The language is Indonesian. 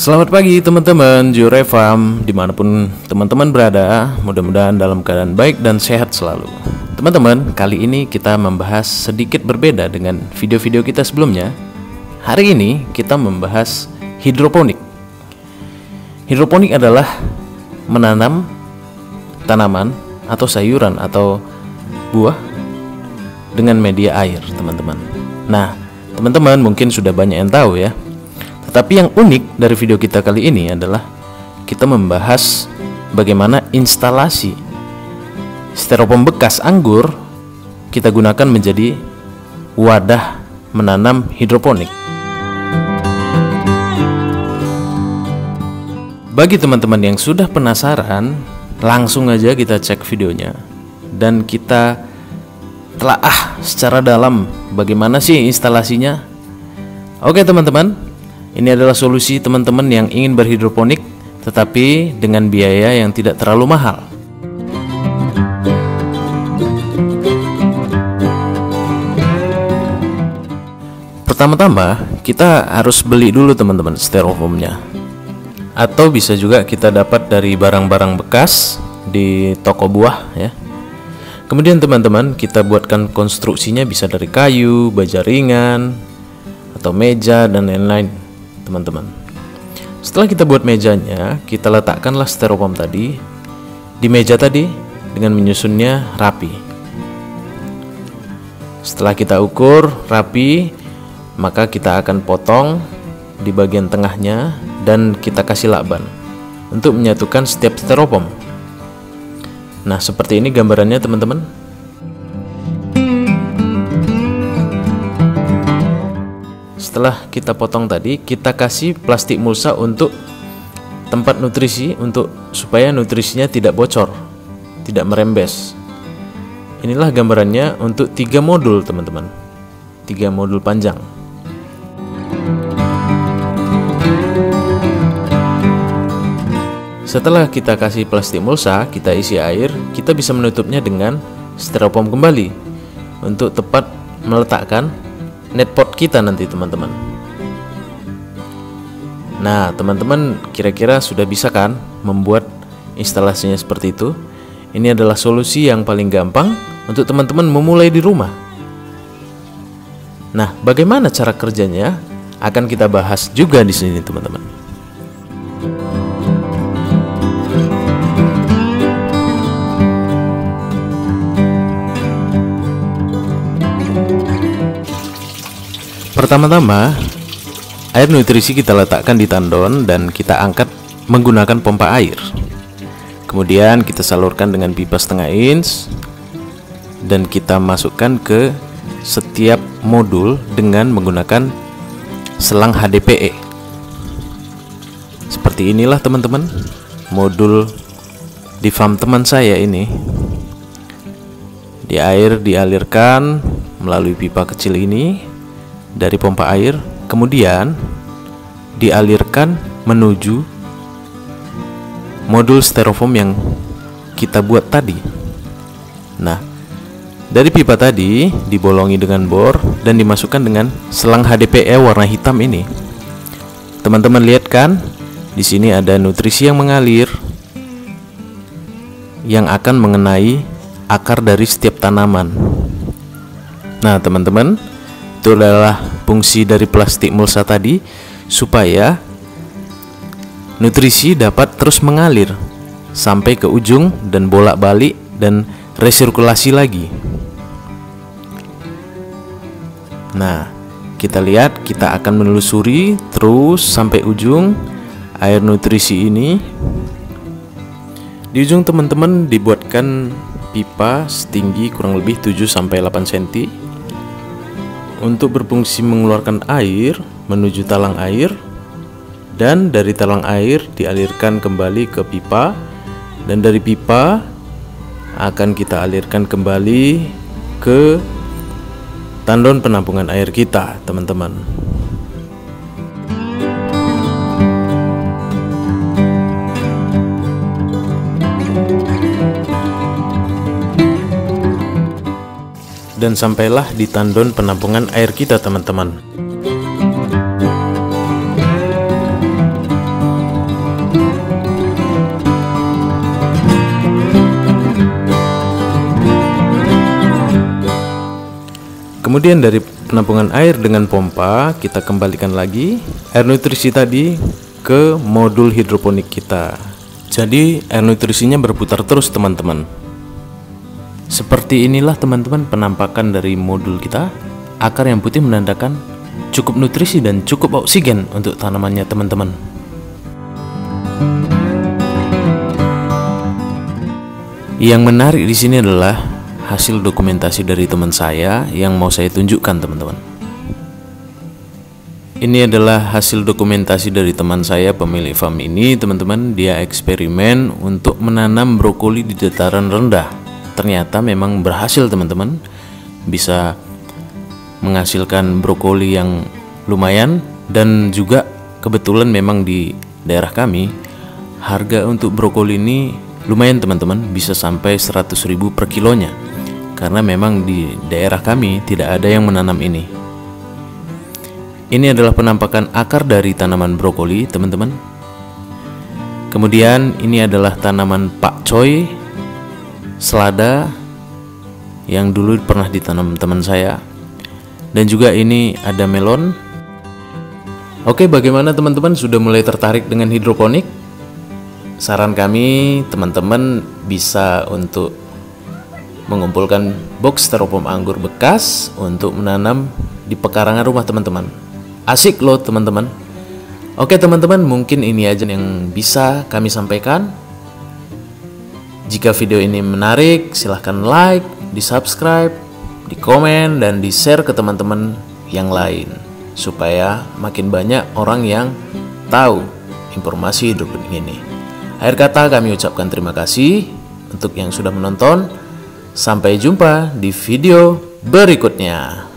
Selamat pagi teman-teman Jure Farm, dimanapun teman-teman berada, mudah-mudahan dalam keadaan baik dan sehat selalu. Teman-teman, kali ini kita membahas sedikit berbeda dengan video-video kita sebelumnya. Hari ini kita membahas hidroponik. Hidroponik adalah menanam tanaman atau sayuran atau buah dengan media air, teman-teman. Nah, teman-teman mungkin sudah banyak yang tahu ya. Tetapi yang unik dari video kita kali ini adalah kita membahas bagaimana instalasi styrofoam bekas anggur kita gunakan menjadi wadah menanam hidroponik. Bagi teman-teman yang sudah penasaran, langsung aja kita cek videonya dan kita telaah secara dalam bagaimana sih instalasinya. Oke teman-teman, ini adalah solusi teman-teman yang ingin berhidroponik tetapi dengan biaya yang tidak terlalu mahal. Pertama-tama kita harus beli dulu teman-teman styrofoamnya. Atau bisa juga kita dapat dari barang-barang bekas di toko buah ya. Kemudian teman-teman kita buatkan konstruksinya bisa dari kayu, baja ringan, atau meja dan lain-lain. Teman-teman, setelah kita buat mejanya, kita letakkanlah styrofoam tadi di meja tadi dengan menyusunnya rapi. Setelah kita ukur rapi, maka kita akan potong di bagian tengahnya dan kita kasih lakban untuk menyatukan setiap styrofoam. Nah, seperti ini gambarannya teman-teman. Setelah kita potong tadi, kita kasih plastik mulsa untuk tempat nutrisi supaya nutrisinya tidak bocor, tidak merembes. Inilah gambarannya untuk 3 modul teman-teman, 3 modul panjang. Setelah kita kasih plastik mulsa, kita isi air, kita bisa menutupnya dengan styrofoam kembali untuk tepat meletakkan netpot kita nanti teman-teman. Nah teman-teman kira-kira sudah bisa kan membuat instalasinya seperti itu? Ini adalah solusi yang paling gampang untuk teman-teman memulai di rumah. Nah, bagaimana cara kerjanya akan kita bahas juga di sini teman-teman. Pertama-tama, air nutrisi kita letakkan di tandon dan kita angkat menggunakan pompa air. Kemudian kita salurkan dengan pipa setengah inch dan kita masukkan ke setiap modul dengan menggunakan selang HDPE. Seperti inilah teman-teman modul di farm teman saya ini. Di air dialirkan melalui pipa kecil ini dari pompa air, kemudian dialirkan menuju modul styrofoam yang kita buat tadi. Nah, dari pipa tadi dibolongi dengan bor dan dimasukkan dengan selang HDPE warna hitam ini. Teman-teman lihat kan, di sini ada nutrisi yang mengalir yang akan mengenai akar dari setiap tanaman. Nah, teman-teman, itu adalah fungsi dari plastik mulsa tadi supaya nutrisi dapat terus mengalir sampai ke ujung dan bolak-balik dan resirkulasi lagi. Nah, kita lihat, kita akan menelusuri terus sampai ujung air nutrisi ini. Di ujung teman-teman dibuatkan pipa setinggi kurang lebih 7-8 cm untuk berfungsi mengeluarkan air menuju talang air, dan dari talang air dialirkan kembali ke pipa, dan dari pipa akan kita alirkan kembali ke tandon penampungan air kita teman-teman. Dan sampailah di tandon penampungan air kita teman-teman. Kemudian dari penampungan air dengan pompa, kita kembalikan lagi air nutrisi tadi ke modul hidroponik kita. Jadi air nutrisinya berputar terus teman-teman. Seperti inilah teman-teman penampakan dari modul kita. Akar yang putih menandakan cukup nutrisi dan cukup oksigen untuk tanamannya teman-teman. Yang menarik di sini adalah hasil dokumentasi dari teman saya yang mau saya tunjukkan teman-teman. Ini adalah hasil dokumentasi dari teman saya pemilik farm ini teman-teman. Dia eksperimen untuk menanam brokoli di dataran rendah. Ternyata memang berhasil teman-teman. Bisa menghasilkan brokoli yang lumayan. Dan juga kebetulan memang di daerah kami harga untuk brokoli ini lumayan teman-teman, bisa sampai 100.000 per kilonya. Karena memang di daerah kami tidak ada yang menanam ini. Ini adalah penampakan akar dari tanaman brokoli teman-teman. Kemudian ini adalah tanaman pakcoy, selada yang dulu pernah ditanam teman saya. Dan juga ini ada melon. Oke, bagaimana teman-teman, sudah mulai tertarik dengan hidroponik? Saran kami teman-teman bisa untuk mengumpulkan box styrofoam anggur bekas untuk menanam di pekarangan rumah teman-teman. Asik loh teman-teman. Oke teman-teman, mungkin ini aja yang bisa kami sampaikan. Jika video ini menarik, silahkan like, di subscribe, di komen, dan di share ke teman-teman yang lain, supaya makin banyak orang yang tahu informasi hidroponik ini. Akhir kata kami ucapkan terima kasih untuk yang sudah menonton. Sampai jumpa di video berikutnya.